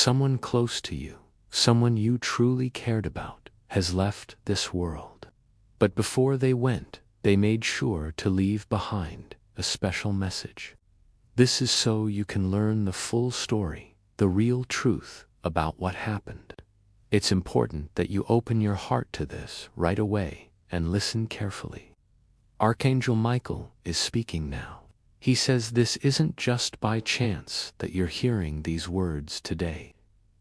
Someone close to you, someone you truly cared about, has left this world. But before they went, they made sure to leave behind a special message. This is so you can learn the full story, the real truth about what happened. It's important that you open your heart to this right away and listen carefully. Archangel Michael is speaking now. He says this isn't just by chance that you're hearing these words today.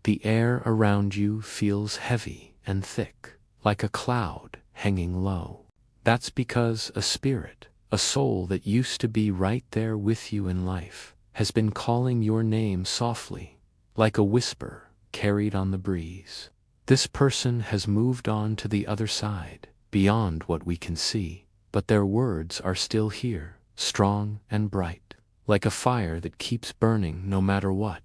The air around you feels heavy and thick, like a cloud hanging low. That's because a spirit, a soul that used to be right there with you in life, has been calling your name softly, like a whisper carried on the breeze. This person has moved on to the other side, beyond what we can see, but their words are still here, strong and bright, like a fire that keeps burning no matter what.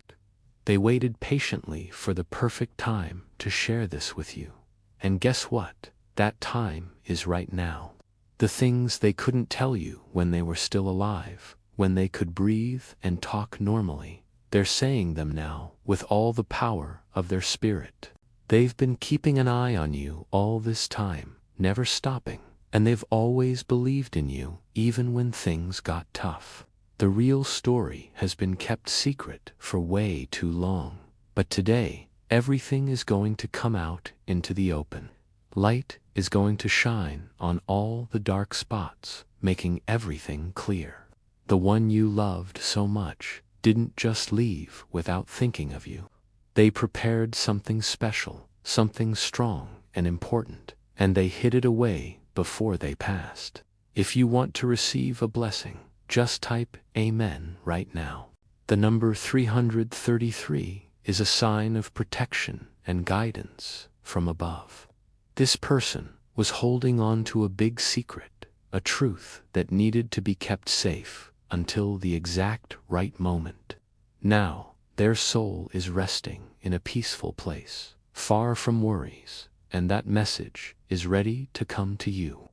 They waited patiently for the perfect time to share this with you. And guess what? That time is right now. The things they couldn't tell you when they were still alive, when they could breathe and talk normally, they're saying them now with all the power of their spirit. They've been keeping an eye on you all this time, never stopping, and they've always believed in you even when things got tough. The real story has been kept secret for way too long, but today everything is going to come out into the open. Light is going to shine on all the dark spots, making everything clear. The one you loved so much didn't just leave without thinking of you. They prepared something special, something strong and important, and they hid it away before they passed. If you want to receive a blessing, just type Amen right now. The number 333 is a sign of protection and guidance from above. This person was holding on to a big secret, a truth that needed to be kept safe until the exact right moment. Now, their soul is resting in a peaceful place, far from worries, and that message is ready to come to you.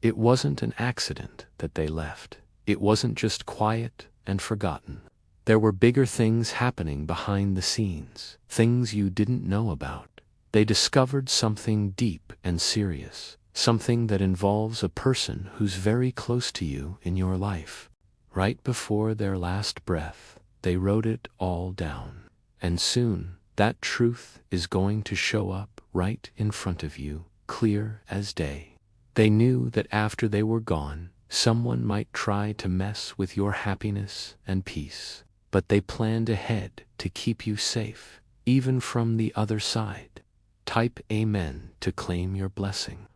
It wasn't an accident that they left. It wasn't just quiet and forgotten. There were bigger things happening behind the scenes, things you didn't know about. They discovered something deep and serious, something that involves a person who's very close to you in your life. Right before their last breath, they wrote it all down. And soon, that truth is going to show up right in front of you, clear as day. They knew that after they were gone, someone might try to mess with your happiness and peace, but they planned ahead to keep you safe, even from the other side. Type Amen to claim your blessing.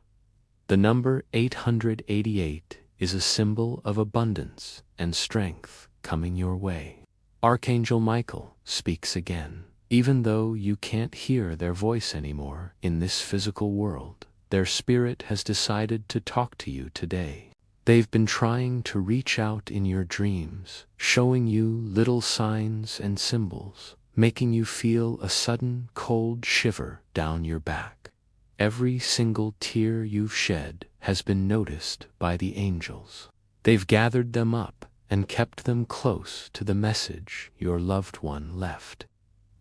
The number 888 is a symbol of abundance and strength coming your way. Archangel Michael speaks again. Even though you can't hear their voice anymore in this physical world, their spirit has decided to talk to you today. They've been trying to reach out in your dreams, showing you little signs and symbols, making you feel a sudden cold shiver down your back. Every single tear you've shed has been noticed by the angels. They've gathered them up and kept them close to the message your loved one left.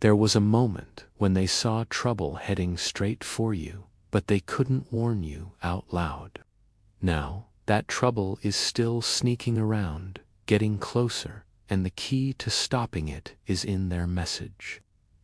There was a moment when they saw trouble heading straight for you, but they couldn't warn you out loud. Now, that trouble is still sneaking around, getting closer, and the key to stopping it is in their message.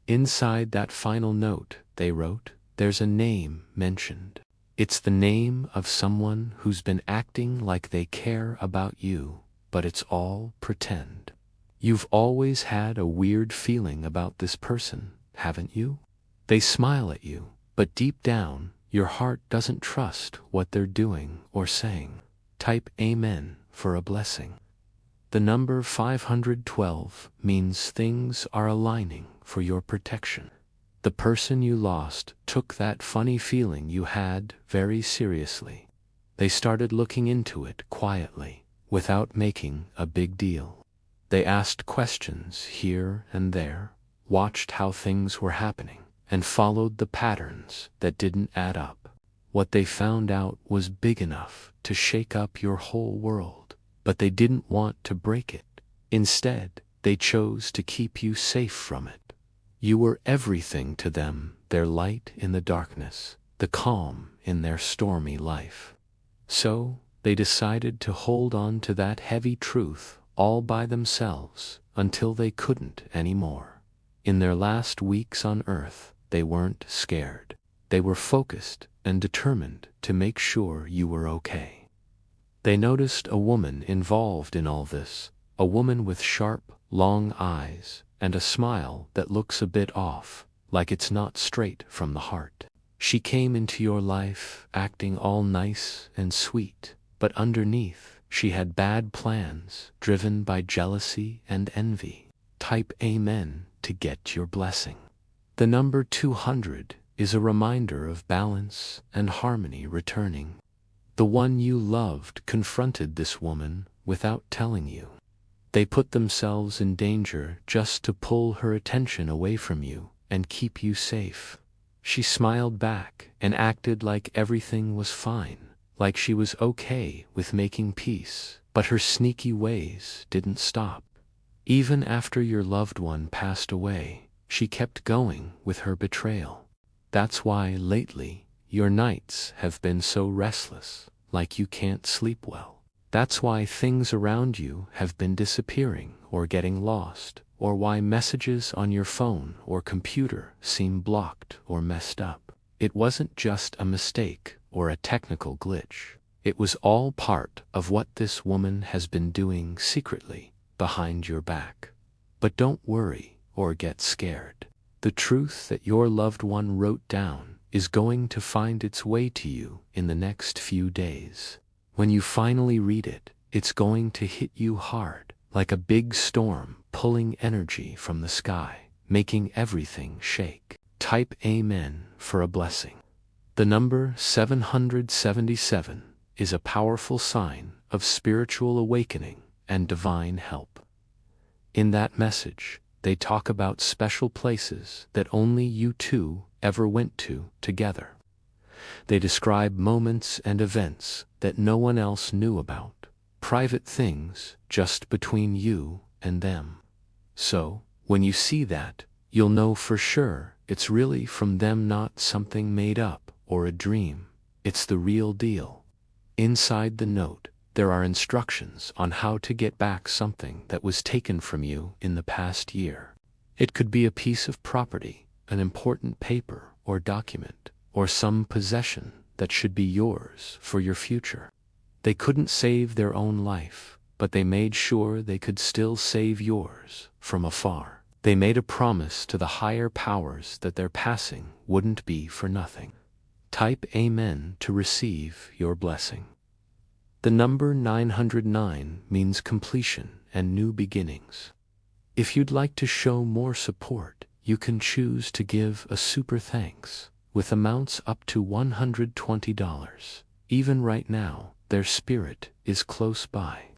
Inside that final note they wrote, there's a name mentioned. It's the name of someone who's been acting like they care about you, but it's all pretend. You've always had a weird feeling about this person, haven't you? They smile at you, but deep down, your heart doesn't trust what they're doing or saying. Type Amen for a blessing. The number 512 means things are aligning for your protection. The person you lost took that funny feeling you had very seriously. They started looking into it quietly, without making a big deal. They asked questions here and there, watched how things were happening, and followed the patterns that didn't add up. What they found out was big enough to shake up your whole world, but they didn't want to break it. Instead, they chose to keep you safe from it. You were everything to them, their light in the darkness, the calm in their stormy life. So, they decided to hold on to that heavy truth all by themselves until they couldn't anymore. In their last weeks on Earth, they weren't scared. They were focused and determined to make sure you were okay. They noticed a woman involved in all this, a woman with sharp, long eyes and a smile that looks a bit off, like it's not straight from the heart. She came into your life acting all nice and sweet, but underneath she had bad plans driven by jealousy and envy. Type Amen to get your blessing. The number 200 is a reminder of balance and harmony returning. The one you loved confronted this woman without telling you. They put themselves in danger just to pull her attention away from you and keep you safe. She smiled back and acted like everything was fine, like she was okay with making peace, but her sneaky ways didn't stop. Even after your loved one passed away, she kept going with her betrayal. That's why lately your nights have been so restless, like you can't sleep well. That's why things around you have been disappearing or getting lost, or why messages on your phone or computer seem blocked or messed up. It wasn't just a mistake or a technical glitch. It was all part of what this woman has been doing secretly behind your back. But don't worry or get scared. The truth that your loved one wrote down is going to find its way to you in the next few days. When you finally read it, it's going to hit you hard, like a big storm pulling energy from the sky, making everything shake. Type Amen for a blessing. The number 777 is a powerful sign of spiritual awakening and divine help. In that message, they talk about special places that only you two ever went to together. They describe moments and events that no one else knew about, private things just between you and them. So, when you see that, you'll know for sure it's really from them, not something made up or a dream. It's the real deal. Inside the note, there are instructions on how to get back something that was taken from you in the past year. It could be a piece of property, an important paper or document, or some possession that should be yours for your future. They couldn't save their own life, but they made sure they could still save yours from afar. They made a promise to the higher powers that their passing wouldn't be for nothing. Type Amen to receive your blessing. The number 909 means completion and new beginnings. If you'd like to show more support, you can choose to give a super thanks with amounts up to $120. Even right now, their spirit is close by.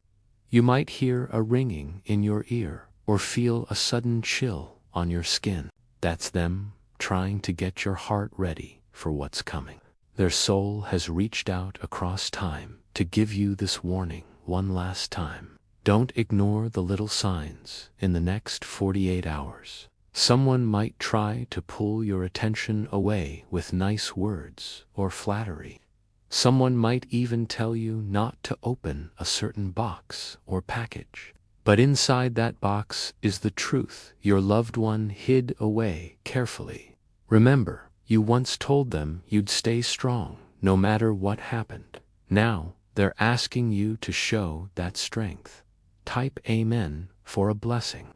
You might hear a ringing in your ear or feel a sudden chill on your skin. That's them trying to get your heart ready for what's coming. Their soul has reached out across time to give you this warning one last time. Don't ignore the little signs in the next 48 hours. Someone might try to pull your attention away with nice words or flattery. Someone might even tell you not to open a certain box or package. But inside that box is the truth your loved one hid away carefully. Remember, you once told them you'd stay strong no matter what happened. Now, they're asking you to show that strength. Type Amen for a blessing.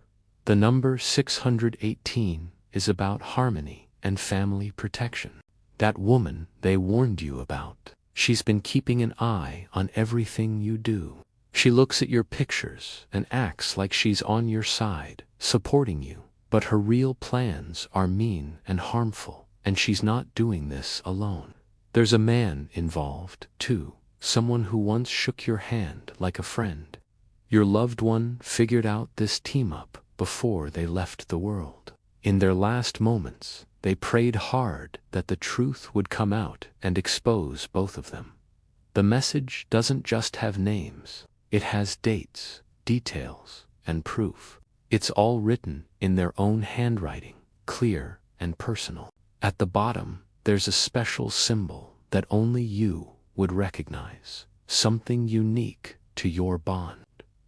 The number 618 is about harmony and family protection. That woman they warned you about, she's been keeping an eye on everything you do. She looks at your pictures and acts like she's on your side, supporting you. But her real plans are mean and harmful, and she's not doing this alone. There's a man involved, too, someone who once shook your hand like a friend. Your loved one figured out this team-up before they left the world. In their last moments, they prayed hard that the truth would come out and expose both of them. The message doesn't just have names, it has dates, details, and proof. It's all written in their own handwriting, clear and personal. At the bottom, there's a special symbol that only you would recognize, something unique to your bond.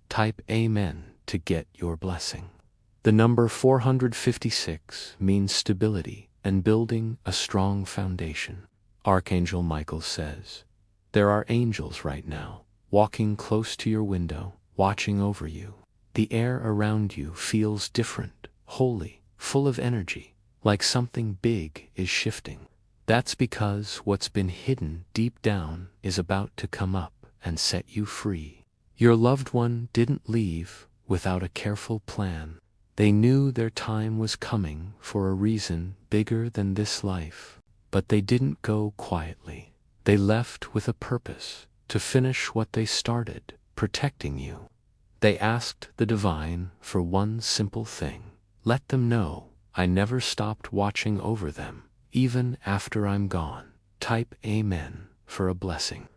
Type Amen to get your blessing. The number 456 means stability and building a strong foundation. Archangel Michael says, there are angels right now, walking close to your window, watching over you. The air around you feels different, holy, full of energy, like something big is shifting. That's because what's been hidden deep down is about to come up and set you free. Your loved one didn't leave without a careful plan. They knew their time was coming for a reason bigger than this life, but they didn't go quietly. They left with a purpose, to finish what they started, protecting you. They asked the divine for one simple thing. Let them know I never stopped watching over them, even after I'm gone. Type Amen for a blessing.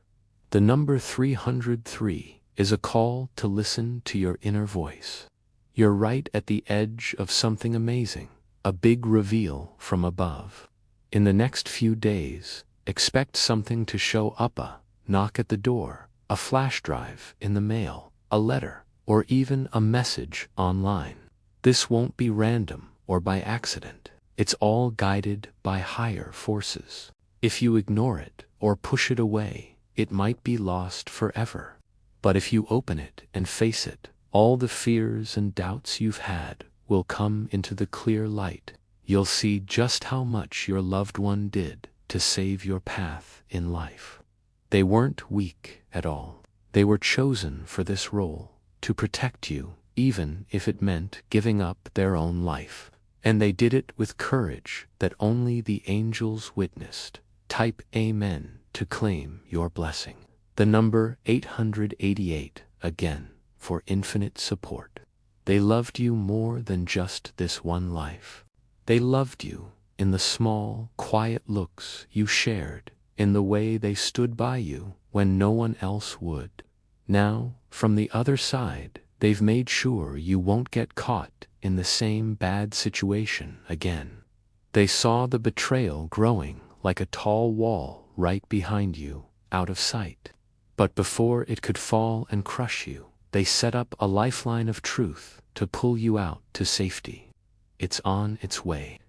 The number 303 is a call to listen to your inner voice. You're right at the edge of something amazing, a big reveal from above. In the next few days, expect something to show up, a knock at the door, a flash drive in the mail, a letter, or even a message online. This won't be random or by accident. It's all guided by higher forces. If you ignore it or push it away, it might be lost forever. But if you open it and face it, all the fears and doubts you've had will come into the clear light. You'll see just how much your loved one did to save your path in life. They weren't weak at all. They were chosen for this role, to protect you, even if it meant giving up their own life. And they did it with courage that only the angels witnessed. Type Amen to claim your blessing. The number 888 again for infinite support. They loved you more than just this one life. They loved you in the small, quiet looks you shared, in the way they stood by you when no one else would. Now, from the other side, they've made sure you won't get caught in the same bad situation again. They saw the betrayal growing like a tall wall right behind you, out of sight. But before it could fall and crush you, they set up a lifeline of truth to pull you out to safety. It's on its way.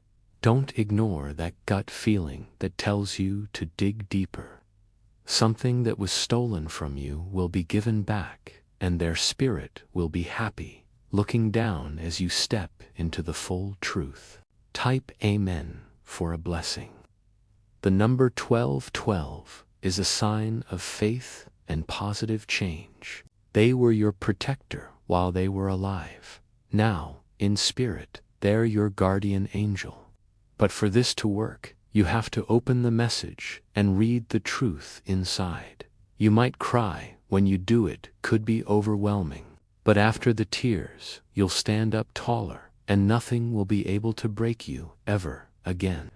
Don't ignore that gut feeling that tells you to dig deeper. Something that was stolen from you will be given back, and their spirit will be happy, looking down as you step into the full truth. Type Amen for a blessing. The number 1212 is a sign of faith and positive change. They were your protector while they were alive. Now, in spirit, they're your guardian angel. But for this to work, you have to open the message and read the truth inside. You might cry when you do it, could be overwhelming. But after the tears, you'll stand up taller, and nothing will be able to break you ever again.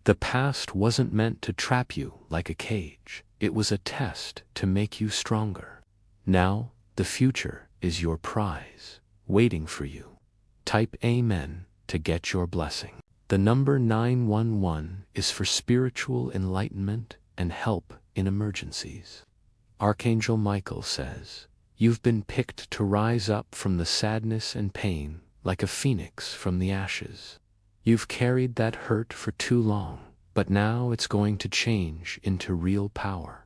The past wasn't meant to trap you like a cage. It was a test to make you stronger. Now, the future is your prize, waiting for you. Type Amen to get your blessing. The number 911 is for spiritual enlightenment and help in emergencies. Archangel Michael says, you've been picked to rise up from the sadness and pain like a phoenix from the ashes. You've carried that hurt for too long, but now it's going to change into real power.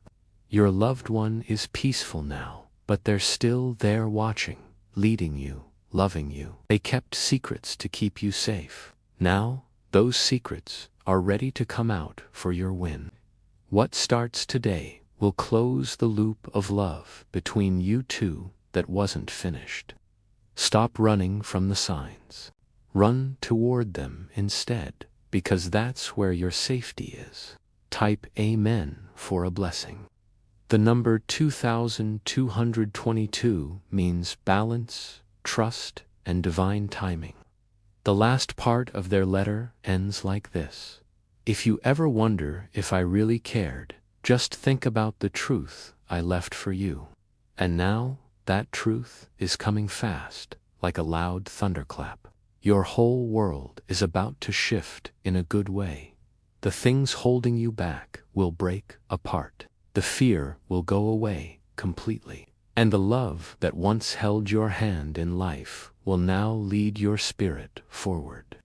Your loved one is peaceful now, but they're still there watching, leading you, loving you. They kept secrets to keep you safe. Now, those secrets are ready to come out for your win. What starts today will close the loop of love between you two that wasn't finished. Stop running from the signs. Run toward them instead, because that's where your safety is. Type Amen for a blessing. The number 2222 means balance, trust, and divine timing. The last part of their letter ends like this. If you ever wonder if I really cared, just think about the truth I left for you. And now, that truth is coming fast, like a loud thunderclap. Your whole world is about to shift in a good way. The things holding you back will break apart. The fear will go away completely. And the love that once held your hand in life will now lead your spirit forward.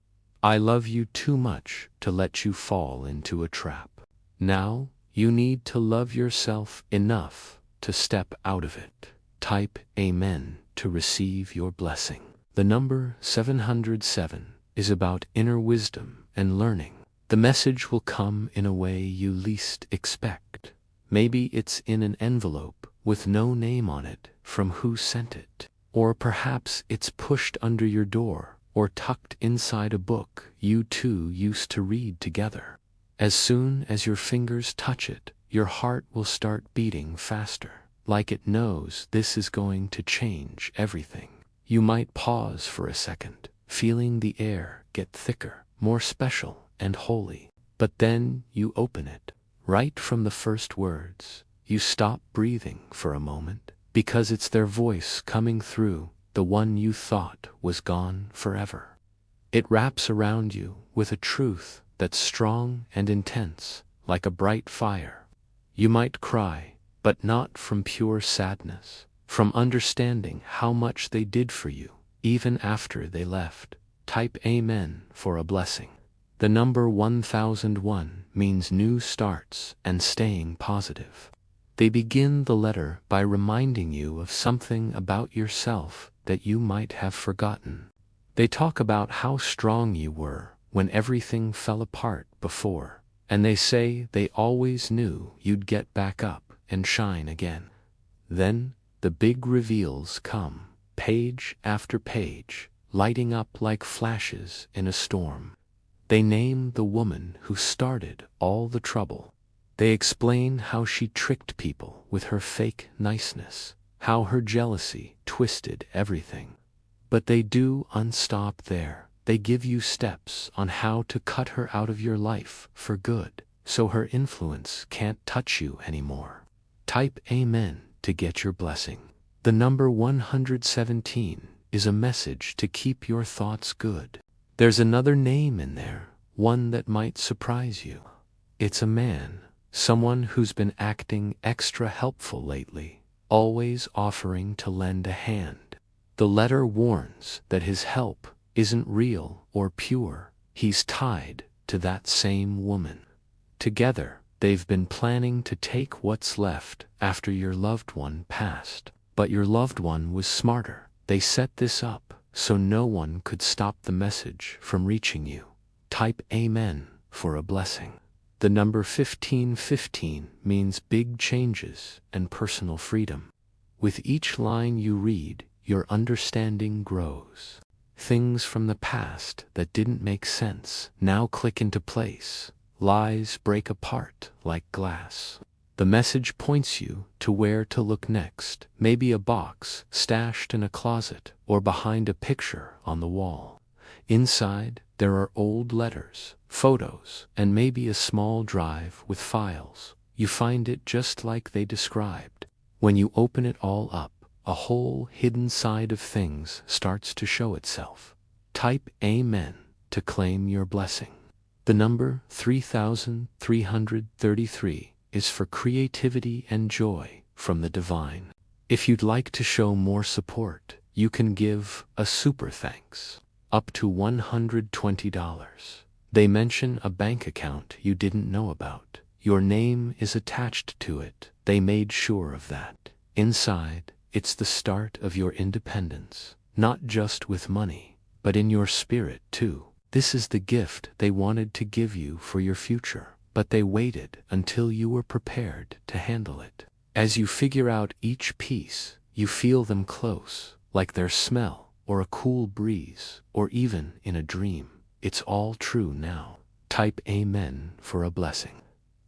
I love you too much to let you fall into a trap. Now, you need to love yourself enough to step out of it. Type Amen to receive your blessing. The number 707 is about inner wisdom and learning. The message will come in a way you least expect. Maybe it's in an envelope with no name on it from who sent it. Or perhaps it's pushed under your door or tucked inside a book you two used to read together. As soon as your fingers touch it, your heart will start beating faster, like it knows this is going to change everything. You might pause for a second, feeling the air get thicker, more special and holy. But then you open it. Right from the first words, you stop breathing for a moment, because it's their voice coming through, the one you thought was gone forever. It wraps around you with a truth that's strong and intense, like a bright fire. You might cry, but not from pure sadness, from understanding how much they did for you, even after they left. Type Amen for a blessing. The number 1001 means new starts and staying positive. They begin the letter by reminding you of something about yourself that you might have forgotten. They talk about how strong you were when everything fell apart before, and they say they always knew you'd get back up and shine again. Then the big reveals come, page after page, lighting up like flashes in a storm. They name the woman who started all the trouble. They explain how she tricked people with her fake niceness, how her jealousy twisted everything. But they don't stop there. They give you steps on how to cut her out of your life for good, so her influence can't touch you anymore. Type Amen to get your blessing. The number 117 is a message to keep your thoughts good. There's another name in there, one that might surprise you. It's a man, someone who's been acting extra helpful lately, always offering to lend a hand. The letter warns that his help isn't real or pure. He's tied to that same woman. Together, they've been planning to take what's left after your loved one passed. But your loved one was smarter. They set this up so no one could stop the message from reaching you. Type Amen for a blessing. The number 1515 means big changes and personal freedom. With each line you read, your understanding grows. Things from the past that didn't make sense now click into place. Lies break apart like glass. The message points you to where to look next, maybe a box stashed in a closet or behind a picture on the wall. Inside, there are old letters, photos, and maybe a small drive with files. You find it just like they described. When you open it all up, a whole hidden side of things starts to show itself. Type Amen to claim your blessing. The number 3333 is for creativity and joy from the divine. If you'd like to show more support, you can give a super thanks, up to $120. They mention a bank account you didn't know about. Your name is attached to it. They made sure of that. Inside, it's the start of your independence, not just with money, but in your spirit too. This is the gift they wanted to give you for your future, but they waited until you were prepared to handle it. As you figure out each piece, you feel them close, like their smell, or a cool breeze, or even in a dream. It's all true now. Type Amen for a blessing.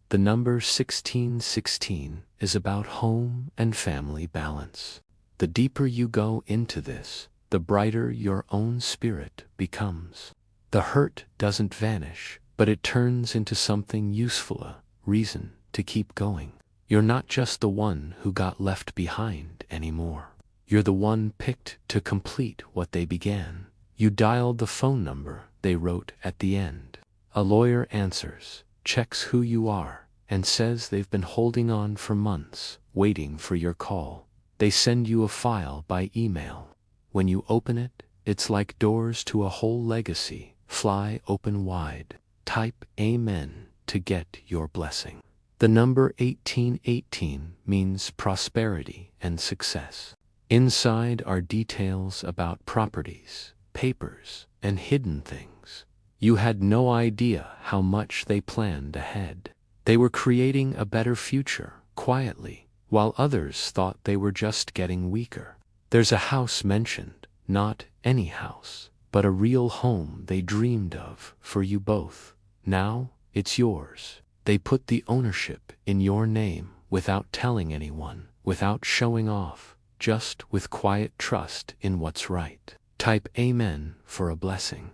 The number 1616 is about home and family balance. The deeper you go into this, the brighter your own spirit becomes. The hurt doesn't vanish, but it turns into something useful, a reason to keep going. You're not just the one who got left behind anymore. You're the one picked to complete what they began. You dialed the phone number they wrote at the end. A lawyer answers, checks who you are, and says they've been holding on for months, waiting for your call. They send you a file by email. When you open it, it's like doors to a whole legacy fly open wide. Type Amen to get your blessing. The number 1818 means prosperity and success. Inside are details about properties, papers, and hidden things. You had no idea how much they planned ahead. They were creating a better future, quietly, while others thought they were just getting weaker. There's a house mentioned, not any house, but a real home they dreamed of for you both. Now, it's yours. They put the ownership in your name without telling anyone, without showing off, just with quiet trust in what's right. Type Amen for a blessing.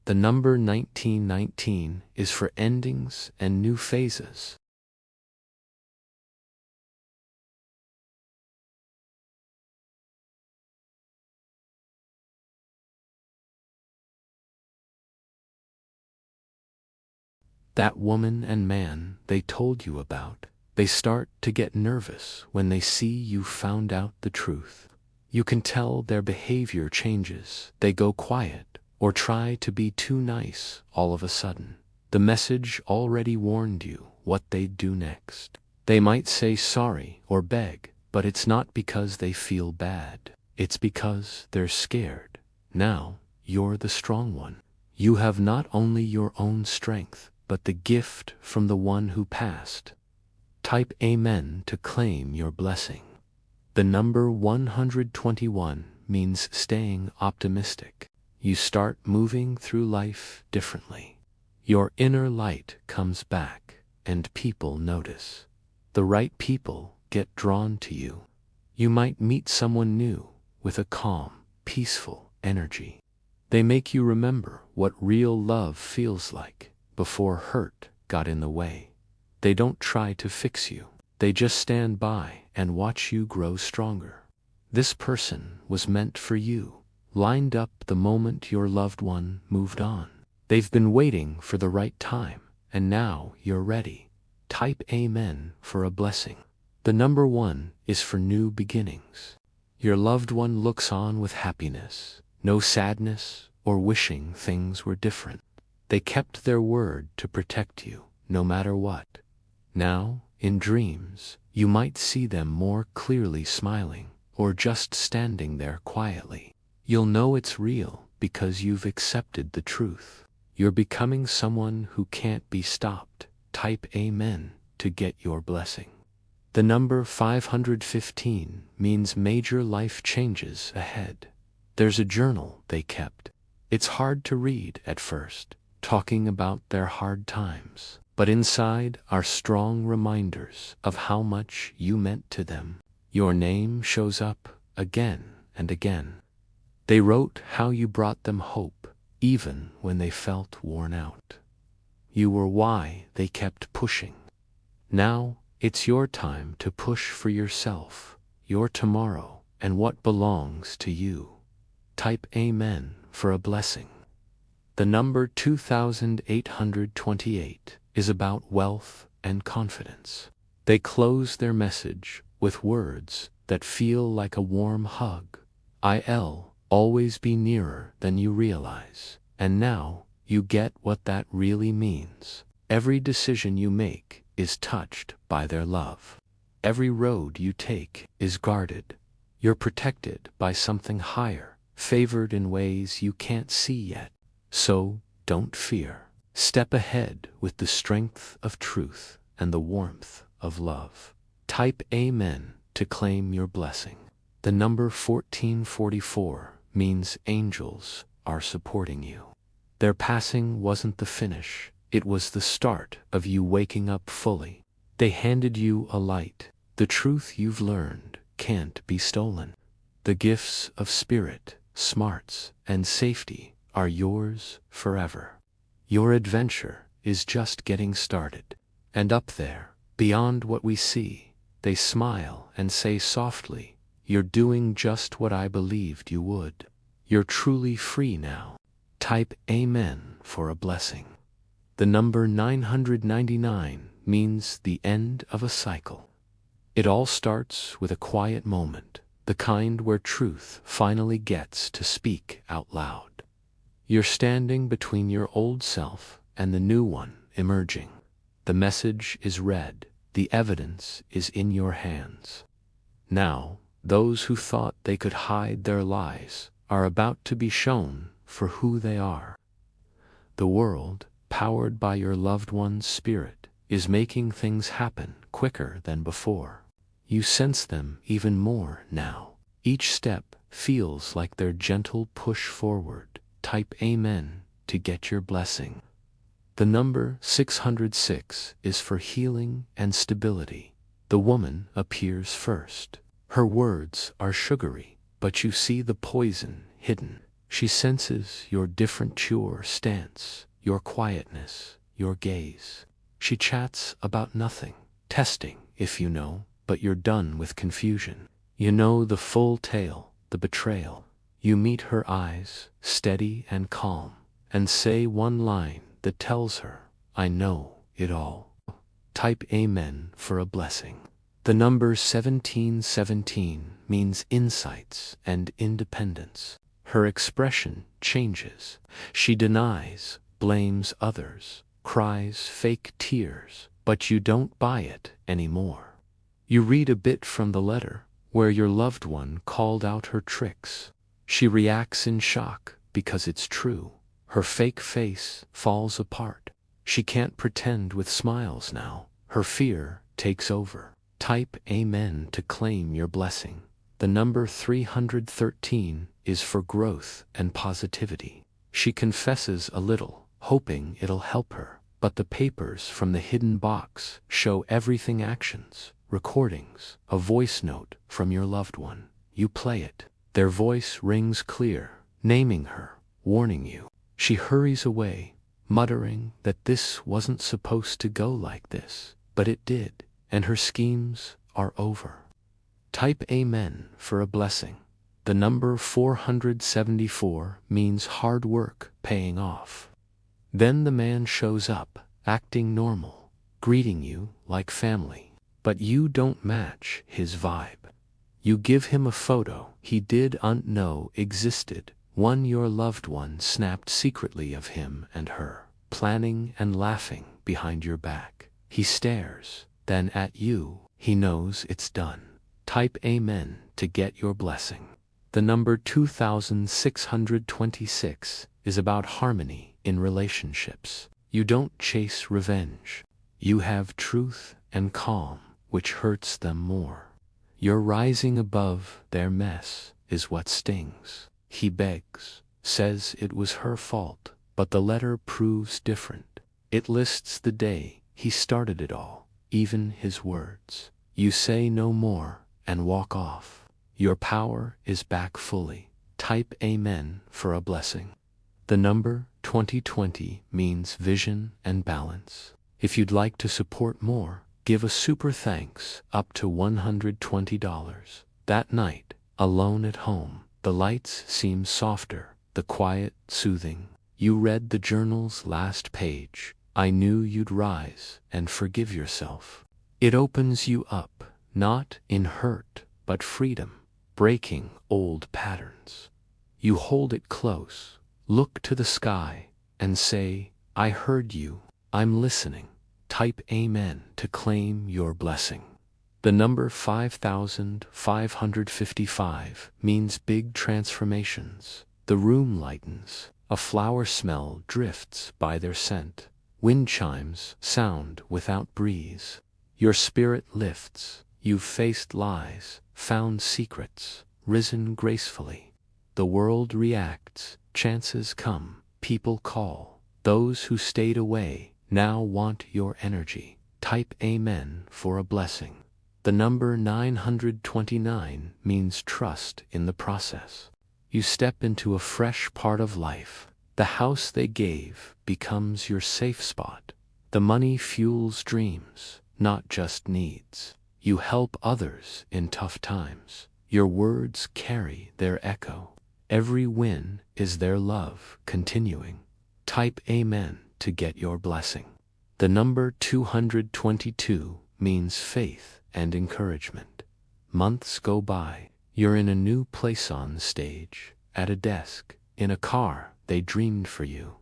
The number 1919 is for endings and new phases. That woman and man they told you about, they start to get nervous when they see you found out the truth. You can tell their behavior changes. They go quiet or try to be too nice all of a sudden. The message already warned you what they'd do next. They might say sorry or beg, but it's not because they feel bad. It's because they're scared. Now, you're the strong one. You have not only your own strength, but the gift from the one who passed. Type Amen to claim your blessing. The number 121 means staying optimistic. You start moving through life differently. Your inner light comes back, and people notice. The right people get drawn to you. You might meet someone new with a calm, peaceful energy. They make you remember what real love feels like before hurt got in the way. They don't try to fix you. They just stand by and watch you grow stronger. This person was meant for you, lined up the moment your loved one moved on. They've been waiting for the right time, and now you're ready. Type Amen for a blessing. The number 1 is for new beginnings. Your loved one looks on with happiness, no sadness or wishing things were different. They kept their word to protect you, no matter what. Now, in dreams, you might see them more clearly smiling, or just standing there quietly. You'll know it's real because you've accepted the truth. You're becoming someone who can't be stopped. Type Amen to get your blessing. The number 515 means major life changes ahead. There's a journal they kept. It's hard to read at first, talking about their hard times, but inside are strong reminders of how much you meant to them. Your name shows up again and again. They wrote how you brought them hope, even when they felt worn out. You were why they kept pushing. Now, it's your time to push for yourself, your tomorrow, and what belongs to you. Type Amen for a blessing. The number 2828 is about wealth and confidence. They close their message with words that feel like a warm hug. I'll always be nearer than you realize. And now, you get what that really means. Every decision you make is touched by their love. Every road you take is guarded. You're protected by something higher, favored in ways you can't see yet. So, don't fear. Step ahead with the strength of truth and the warmth of love. Type Amen to claim your blessing. The number 1444 means angels are supporting you. Their passing wasn't the finish, it was the start of you waking up fully. They handed you a light. The truth you've learned can't be stolen. The gifts of spirit, smarts, and safety are yours forever. Your adventure is just getting started. And up there, beyond what we see, they smile and say softly, "You're doing just what I believed you would." You're truly free now. Type Amen for a blessing. The number 999 means the end of a cycle. It all starts with a quiet moment, the kind where truth finally gets to speak out loud. You're standing between your old self and the new one emerging. The message is read, the evidence is in your hands. Now, those who thought they could hide their lies are about to be shown for who they are. The world, powered by your loved one's spirit, is making things happen quicker than before. You sense them even more now. Each step feels like their gentle push forward. Type Amen to get your blessing. The number 606 is for healing and stability. The woman appears first. Her words are sugary, but you see the poison hidden. She senses your different your stance, your quietness, your gaze. She chats about nothing, testing if you know, but you're done with confusion. You know the full tale, the betrayal. You meet her eyes, steady and calm, and say one line that tells her, I know it all. Type Amen for a blessing. The number 1717 means insights and independence. Her expression changes. She denies, blames others, cries fake tears, but you don't buy it anymore. You read a bit from the letter where your loved one called out her tricks. She reacts in shock because it's true. Her fake face falls apart. She can't pretend with smiles now. Her fear takes over. Type Amen to claim your blessing. The number 313 is for growth and positivity. She confesses a little, hoping it'll help her, but the papers from the hidden box show everything actions, recordings, a voice note from your loved one. You play it. Their voice rings clear, naming her, warning you. She hurries away, muttering that this wasn't supposed to go like this, but it did, and her schemes are over. Type Amen for a blessing. The number 474 means hard work paying off. Then the man shows up, acting normal, greeting you like family, but you don't match his vibe. You give him a photo he didn't know existed, one your loved one snapped secretly of him and her, planning and laughing behind your back. He stares, then at you. He knows it's done. Type Amen to get your blessing. The number 2626 is about harmony in relationships. You don't chase revenge. You have truth and calm, which hurts them more. Your rising above their mess is what stings. He begs, says it was her fault, but the letter proves different. It lists the day he started it all, even his words. You say no more and walk off. Your power is back fully. Type Amen for a blessing. The number 2020 means vision and balance. If you'd like to support more, give a super thanks up to $120. That night, alone at home, the lights seem softer, the quiet soothing. You read the journal's last page. I knew you'd rise and forgive yourself. It opens you up, not in hurt, but freedom, breaking old patterns. You hold it close, look to the sky, and say, I heard you, I'm listening. Type Amen to claim your blessing. The number 5555 means big transformations. The room lightens, a flower smell drifts by their scent. Wind chimes sound without breeze. Your spirit lifts. You've faced lies, found secrets, risen gracefully. The world reacts, chances come, people call. Those who stayed away now want your energy. Type Amen for a blessing. The number 929 means trust in the process. You step into a fresh part of life. The house they gave becomes your safe spot. The money fuels dreams, not just needs. You help others in tough times. Your words carry their echo. Every win is their love continuing. Type Amen to get your blessing. The number 222 means faith and encouragement. Months go by. You're in a new place on stage, at a desk, in a car they dreamed for you.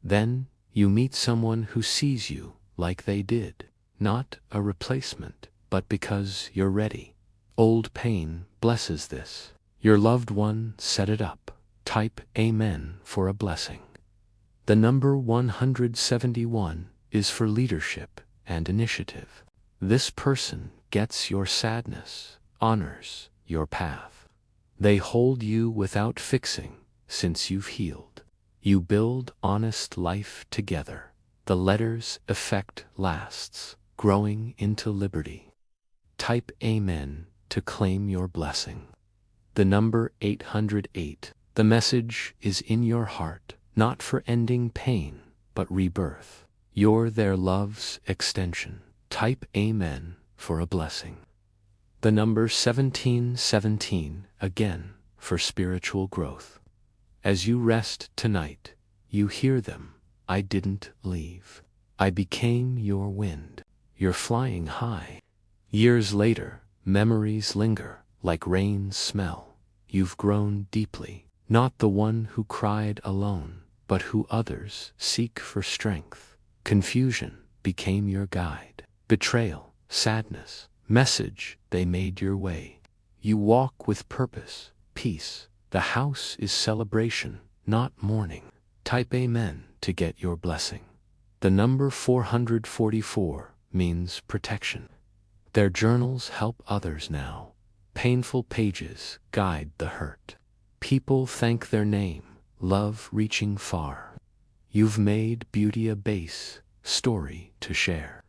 Then you meet someone who sees you like they did. Not a replacement, but because you're ready. Old pain blesses this. Your loved one set it up. Type Amen for a blessing. The number 171 is for leadership and initiative. This person gets your sadness, honors your path. They hold you without fixing, since you've healed. You build honest life together. The letter's effect lasts, growing into liberty. Type Amen to claim your blessing. The number 808. The message is in your heart, not for ending pain, but rebirth. You're their love's extension. Type Amen for a blessing. The number 1717, again, for spiritual growth. As you rest tonight, you hear them. I didn't leave. I became your wind. You're flying high. Years later, memories linger, like rain's smell. You've grown deeply, not the one who cried alone, but who others seek for strength. Confusion became your guide. Betrayal, sadness, message, they made your way. You walk with purpose, peace. The house is celebration, not mourning. Type Amen to get your blessing. The number 444 means protection. Their journals help others now. Painful pages guide the hurt. People thank their name, love reaching far. You've made beauty a base, story to share.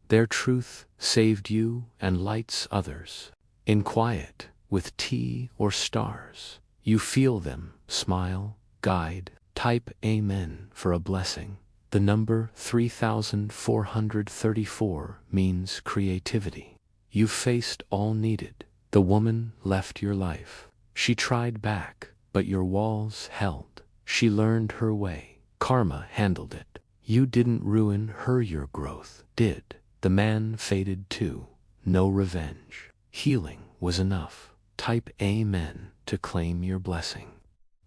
Their truth saved you and lights others. In quiet, with tea or stars, you feel them, smile, guide. Type Amen for a blessing. The number 3434 means creativity. You've faced all needed. The woman left your life. She tried back, but your walls held. She learned her way. Karma handled it. You didn't ruin her, your growth did. The man faded too. No revenge. Healing was enough. Type Amen to claim your blessing.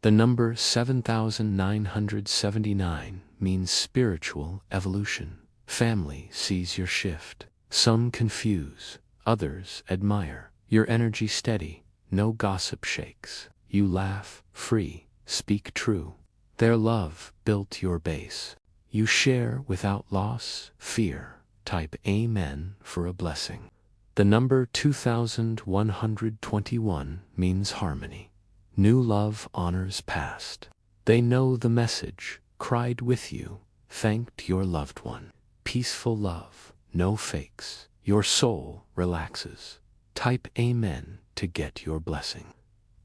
The number 7979 means spiritual evolution. Family sees your shift. Some confuse, others admire. Your energy steady, no gossip shakes. You laugh, free, speak true. Their love built your base. You share without loss, fear. Type Amen for a blessing. The number 2121 means harmony. New love honors past. They know the message, cried with you, thanked your loved one. Peaceful love, no fakes. Your soul relaxes. Type Amen to get your blessing.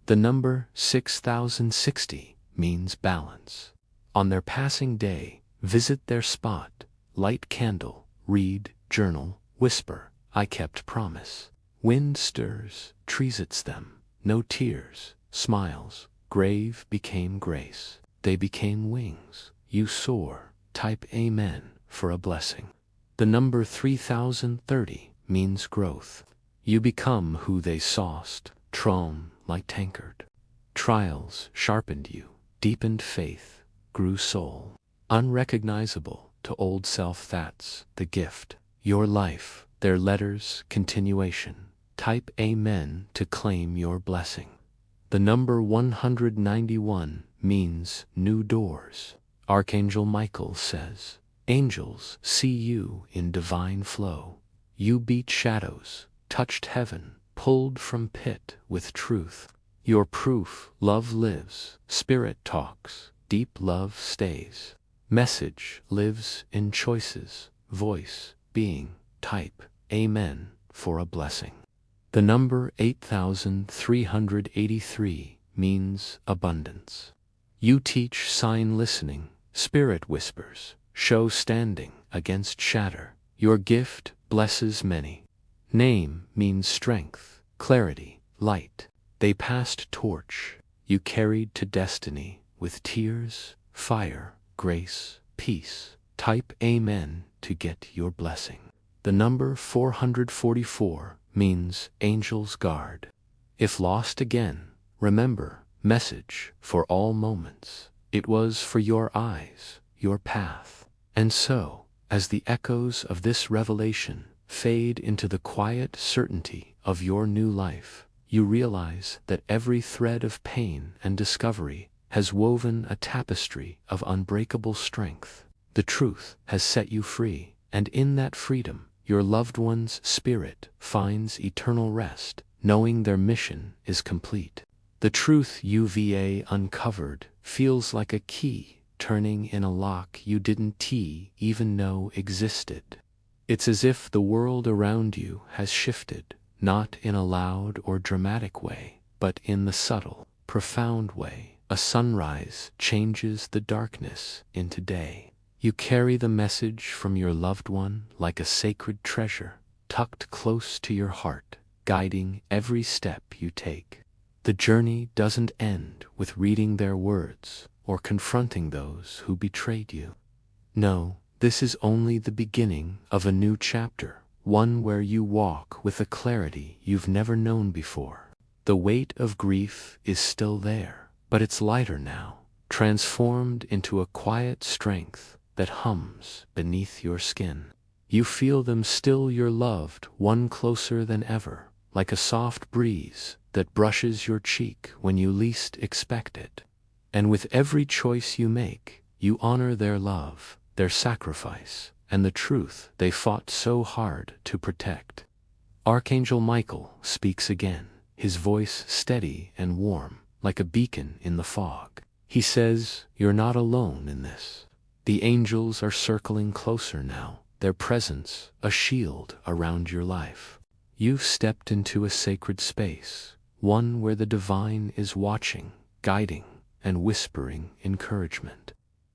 The number 6060 means balance. On their passing day, visit their spot, light candle, read, journal, whisper, I kept promise. Wind stirs, trees it's them, no tears, smiles, grave became grace. They became wings, you soar. Type Amen for a blessing. The number 3030 means growth. You become who they sauced, Tron like tankard. Trials sharpened you, deepened faith, grew soul. Unrecognizable to old self, that's the gift. Your life, their letters, continuation. Type Amen to claim your blessing. The number 191 means new doors. Archangel Michael says, angels see you in divine flow. You beat shadows, touched heaven, pulled from pit with truth. Your proof, love lives, spirit talks, deep love stays. Message lives in choices, voice, being. Type Amen for a blessing. The number 8383 means abundance. You teach sign listening, spirit whispers, show standing against shatter. Your gift blesses many. Name means strength, clarity, light. They passed torch. you carried to destiny with tears, fire, grace, peace. Type Amen to get your blessing. The number 444 means angel's guard. If lost again, remember, message for all moments. It was for your eyes, your path. And so, as the echoes of this revelation fade into the quiet certainty of your new life, you realize that every thread of pain and discovery has woven a tapestry of unbreakable strength. The truth has set you free, and in that freedom, your loved one's spirit finds eternal rest, knowing their mission is complete. The truth you've uncovered feels like a key turning in a lock you didn't even know existed. It's as if the world around you has shifted, not in a loud or dramatic way, but in the subtle, profound way. A sunrise changes the darkness into day. You carry the message from your loved one like a sacred treasure, tucked close to your heart, guiding every step you take. The journey doesn't end with reading their words or confronting those who betrayed you. No, this is only the beginning of a new chapter, one where you walk with a clarity you've never known before. The weight of grief is still there, but it's lighter now, transformed into a quiet strength that hums beneath your skin. You feel them still your loved one closer than ever, like a soft breeze that brushes your cheek when you least expect it. And with every choice you make, you honor their love, their sacrifice, and the truth they fought so hard to protect. Archangel Michael speaks again, his voice steady and warm, like a beacon in the fog. He says, "You're not alone in this." The angels are circling closer now, their presence a shield around your life. You've stepped into a sacred space, one where the divine is watching, guiding, and whispering encouragement.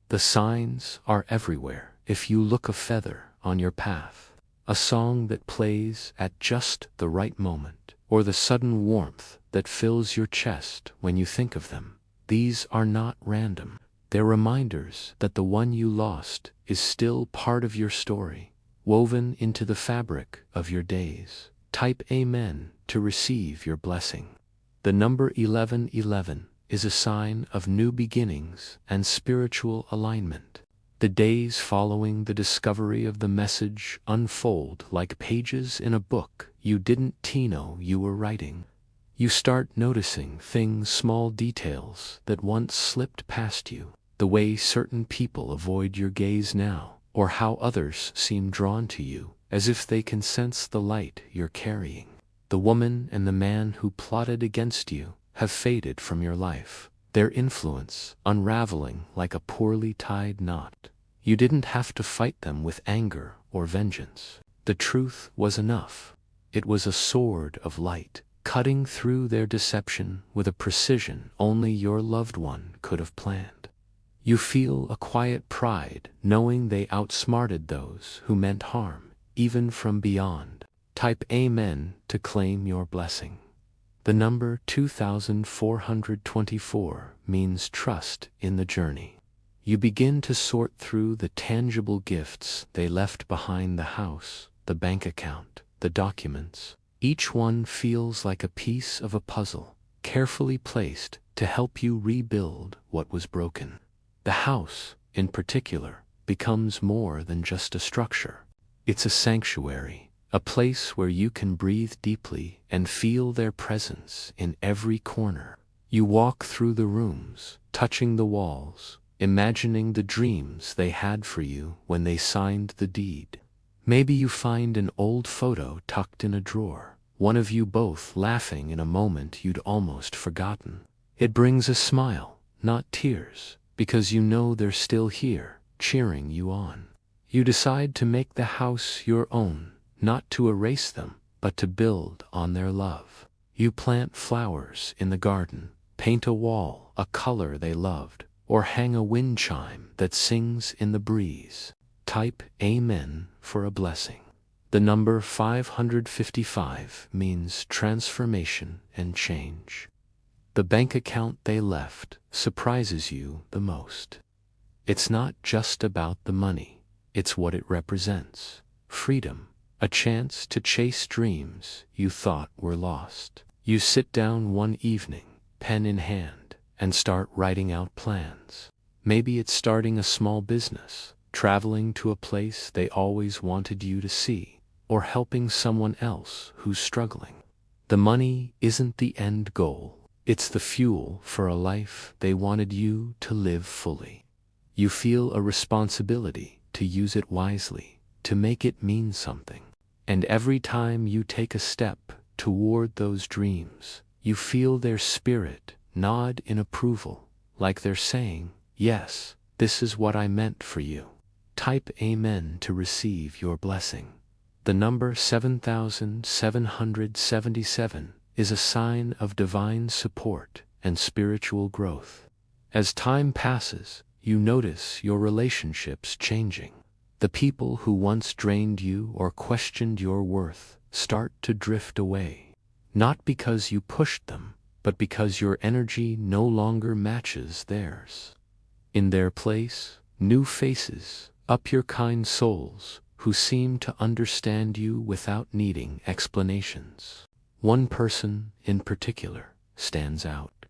The signs are everywhere if you look a feather on your path, a song that plays at just the right moment, or the sudden warmth that fills your chest when you think of them. These are not random. They're reminders that the one you lost is still part of your story, woven into the fabric of your days. Type Amen to receive your blessing. The number 1111 is a sign of new beginnings and spiritual alignment. The days following the discovery of the message unfold like pages in a book you didn't know you were writing. You start noticing things, small details that once slipped past you, the way certain people avoid your gaze now, or how others seem drawn to you, as if they can sense the light you're carrying. The woman and the man who plotted against you have faded from your life, their influence unraveling like a poorly tied knot. You didn't have to fight them with anger or vengeance. The truth was enough. It was a sword of light, cutting through their deception with a precision only your loved one could have planned. You feel a quiet pride knowing they outsmarted those who meant harm, even from beyond. Type Amen to claim your blessing. The number 2424 means trust in the journey. You begin to sort through the tangible gifts they left behind: the house, the bank account, the documents. Each one feels like a piece of a puzzle, carefully placed to help you rebuild what was broken. The house, in particular, becomes more than just a structure. It's a sanctuary, a place where you can breathe deeply and feel their presence in every corner. You walk through the rooms, touching the walls, imagining the dreams they had for you when they signed the deed. Maybe you find an old photo tucked in a drawer, one of you both laughing in a moment you'd almost forgotten. It brings a smile, not tears, because you know they're still here, cheering you on. You decide to make the house your own, not to erase them, but to build on their love. You plant flowers in the garden, paint a wall a color they loved, or hang a wind chime that sings in the breeze. Type Amen for a blessing. The number 555 means transformation and change. The bank account they left surprises you the most. It's not just about the money, it's what it represents. Freedom, a chance to chase dreams you thought were lost. You sit down one evening, pen in hand, and start writing out plans. Maybe it's starting a small business, traveling to a place they always wanted you to see, or helping someone else who's struggling. The money isn't the end goal. It's the fuel for a life they wanted you to live fully. You feel a responsibility to use it wisely, to make it mean something. And every time you take a step toward those dreams, you feel their spirit nod in approval, like they're saying, "Yes, this is what I meant for you." Type Amen to receive your blessing. The number 7777 is a sign of divine support and spiritual growth. As time passes, you notice your relationships changing. The people who once drained you or questioned your worth start to drift away. Not because you pushed them, but because your energy no longer matches theirs. In their place, new faces, your kind souls, who seem to understand you without needing explanations. One person, in particular, stands out.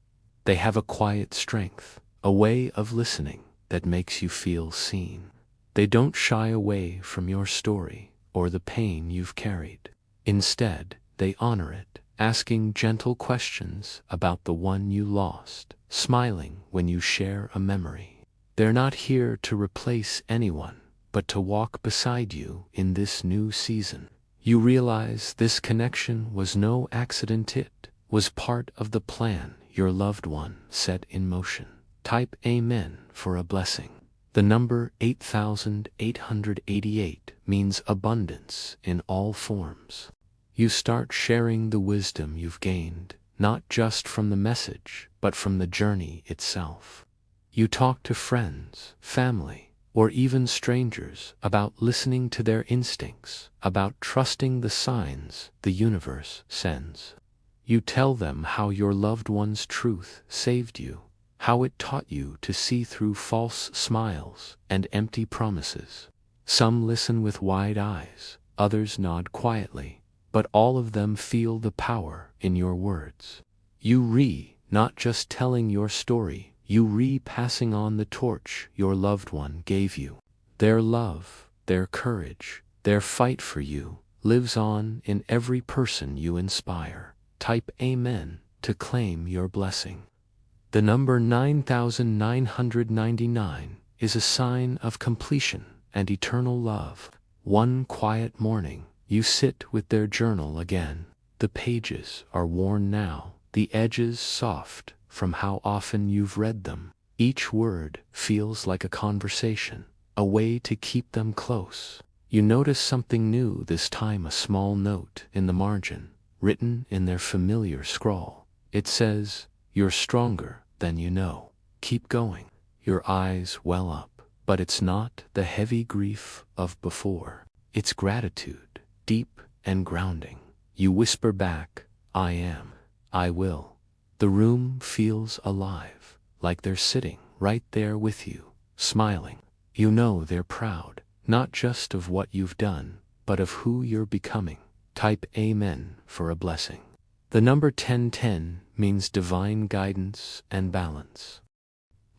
They have a quiet strength, a way of listening that makes you feel seen. They don't shy away from your story or the pain you've carried. Instead, they honor it, asking gentle questions about the one you lost, smiling when you share a memory. They're not here to replace anyone, but to walk beside you in this new season. You realize this connection was no accident, it was part of the plan your loved one set in motion. Type Amen for a blessing. The number 8888 means abundance in all forms. You start sharing the wisdom you've gained, not just from the message, but from the journey itself. You talk to friends, family, or even strangers about listening to their instincts, about trusting the signs the universe sends. You tell them how your loved one's truth saved you, how it taught you to see through false smiles and empty promises. Some listen with wide eyes, others nod quietly, but all of them feel the power in your words. Not just telling your story, you passing on the torch your loved one gave you. Their love, their courage, their fight for you lives on in every person you inspire. Type Amen to claim your blessing. The number 9999 is a sign of completion and eternal love. One quiet morning, you sit with their journal again. The pages are worn now, the edges soft from how often you've read them. Each word feels like a conversation, a way to keep them close. You notice something new this time, a small note in the margin, written in their familiar scrawl. It says, "You're stronger than you know. Keep going." Your eyes well up, but it's not the heavy grief of before. It's gratitude, deep and grounding. You whisper back, "I am. I will." The room feels alive, like they're sitting right there with you, smiling. You know they're proud, not just of what you've done, but of who you're becoming. Type Amen for a blessing. The number 1010 means divine guidance and balance.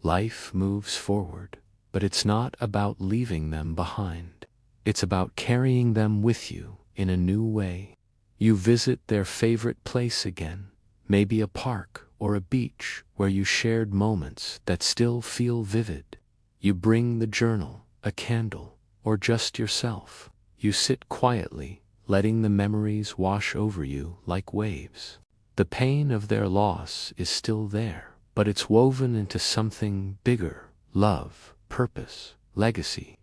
Life moves forward, but it's not about leaving them behind. It's about carrying them with you in a new way. You visit their favorite place again, maybe a park or a beach where you shared moments that still feel vivid. You bring the journal, a candle, or just yourself. You sit quietly, letting the memories wash over you like waves. The pain of their loss is still there, but it's woven into something bigger: love, purpose, legacy.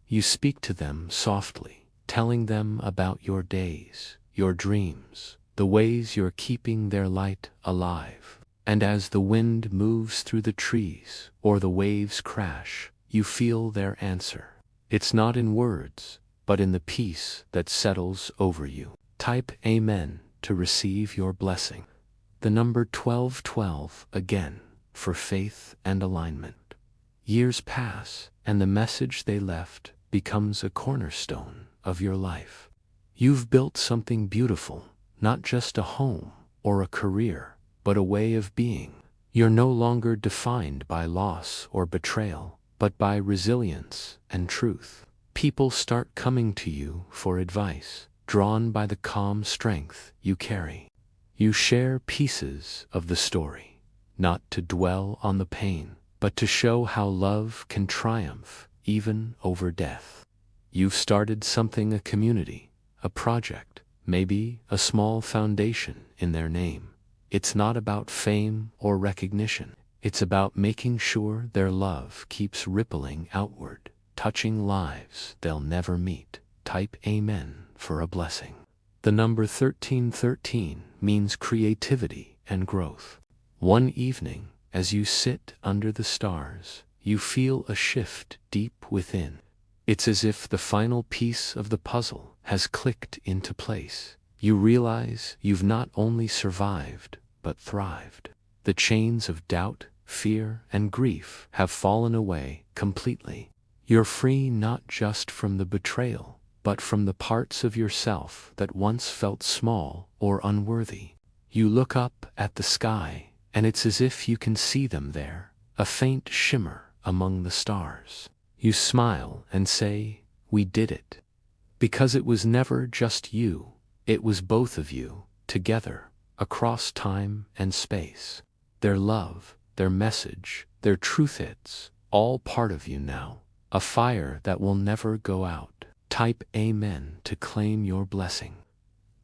You speak to them softly, telling them about your days, your dreams, the ways you're keeping their light alive. And as the wind moves through the trees or the waves crash, you feel their answer. It's not in words, but in the peace that settles over you. Type Amen to receive your blessing. The number 1212 again, for faith and alignment. Years pass, and the message they left becomes a cornerstone of your life. You've built something beautiful, not just a home or a career, but a way of being. You're no longer defined by loss or betrayal, but by resilience and truth. People start coming to you for advice, drawn by the calm strength you carry. You share pieces of the story, not to dwell on the pain, but to show how love can triumph even over death. You've started something, a community, a project, maybe a small foundation in their name. It's not about fame or recognition. It's about making sure their love keeps rippling outward, touching lives they'll never meet. Type Amen for a blessing. The number 1313 means creativity and growth. One evening, as you sit under the stars, you feel a shift deep within. It's as if the final piece of the puzzle has clicked into place. You realize you've not only survived, but thrived. The chains of doubt, fear, and grief have fallen away completely. You're free not just from the betrayal, but from the parts of yourself that once felt small or unworthy. You look up at the sky, and it's as if you can see them there, a faint shimmer among the stars. You smile and say, "We did it." Because it was never just you, it was both of you, together, across time and space. Their love, their message, their truth, it's all part of you now, a fire that will never go out. Type Amen to claim your blessing.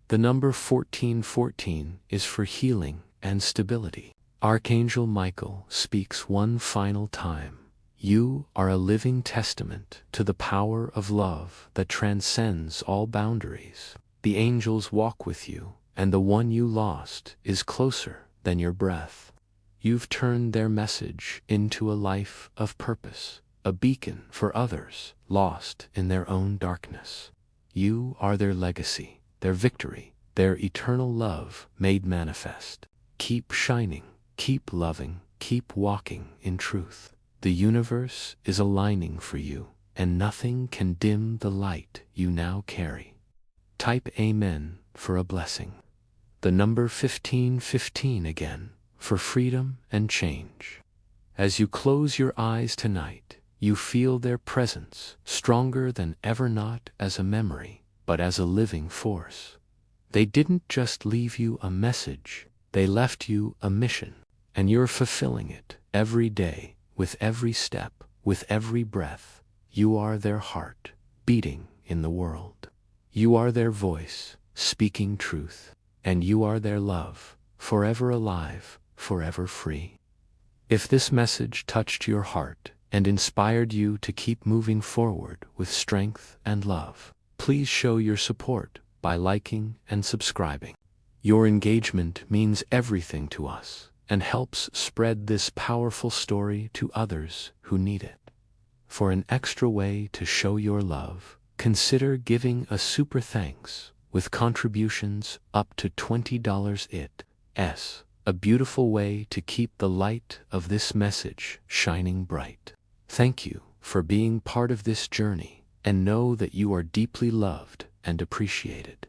The number 1414 is for healing and stability. Archangel Michael speaks one final time. You are a living testament to the power of love that transcends all boundaries. The angels walk with you, and the one you lost is closer than your breath. You've turned their message into a life of purpose, a beacon for others lost in their own darkness. You are their legacy, their victory, their eternal love made manifest. Keep shining, keep loving, keep walking in truth. The universe is aligning for you, and nothing can dim the light you now carry. Type Amen for a blessing. The number 1515 again, for freedom and change. As you close your eyes tonight, you feel their presence, stronger than ever, not as a memory, but as a living force. They didn't just leave you a message, they left you a mission, and you're fulfilling it every day, with every step, with every breath. You are their heart, beating in the world. You are their voice, speaking truth, and you are their love, forever alive, forever free. If this message touched your heart and inspired you to keep moving forward with strength and love, please show your support by liking and subscribing. Your engagement means everything to us and helps spread this powerful story to others who need it. For an extra way to show your love, consider giving a super thanks with contributions up to $20. It's a beautiful way to keep the light of this message shining bright. Thank you for being part of this journey, and know that you are deeply loved and appreciated.